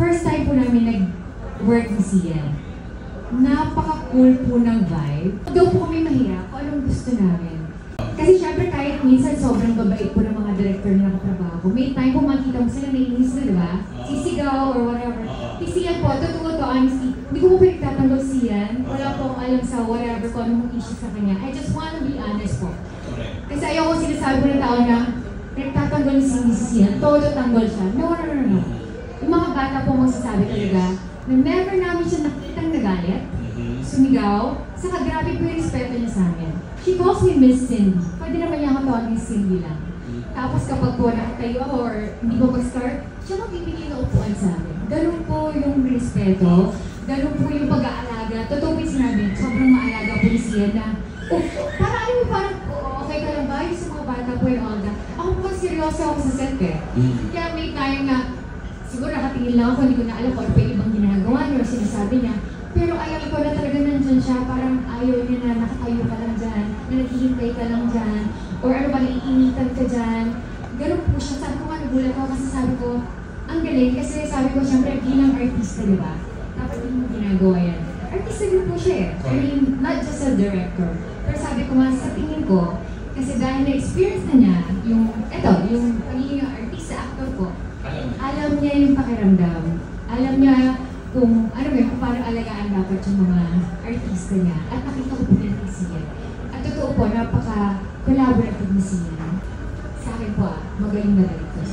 first time po namin nag-work ni Sian. Napaka-cool po ng vibe. Daw po kami mahiya kung anong gusto namin. Kasi syempre kahit minsan sobrang babait po ng mga director na nakatrabaho. May time po makita mo sila naiinis na, di ba? Sisigaw or whatever. Si Sian po, totoo to, honestly, hindi ko po pinagtatanggol Sian. Wala po akong alam sa whatever kung anong issue sa kanya. I just wanna be honest po. Kasi ayoko sinasabi ko ng tao na pinagtatanggol ni Sian, todo tanggol siya. No. Yung mga bata po magsasabi talaga na never namin siya nakitang nagalit, sumigaw, saka grabe po yung respeto niya sa amin. She calls me Miss Cindy. Pwede naman niya ako tawagin Cindy lang. Tapos kapag po nakatayo ako or hindi ko mag-start, siya magbibigay ng upuan sa amin. Ganun po yung respeto, ganun po yung pag-aalaga. Totoo po yung sinabi, sobrang maalaga po ni Sian na, parang okay ka lang ba? Yung sa mga bata po yung all that. Ako po seryoso ako sa set eh. Kaya may time na, siguro nakatingin lang ako, hindi ko na alam kung ano pa yung ibang ginagawa niya o sinasabi niya. Pero alam ko na talaga nandyan siya, parang ayaw niya na nakatayo ka lang dyan, na naghihintay ka lang dyan, or ano ba, naiinitan ka dyan. Ganun po siya. Sabi ko nga nagulat ako kasi sabi ko, ang galing kasi sabi ko siyempre bilang artista, di ba? Dapat hindi mo ginagawa yan. Artista din po siya eh. I mean, not just a director. Pero sabi ko nga sa tingin ko, kasi dahil na-experience na niya, yung pagiging artista, actor ko, alam niya yung pakiramdam. Alam niya kung paano alagaan dapat yung mga artista niya. At nakita ko po din ni Sian. At totoo po, napaka-collaborative ni Sian. Sa akin po magaling na director.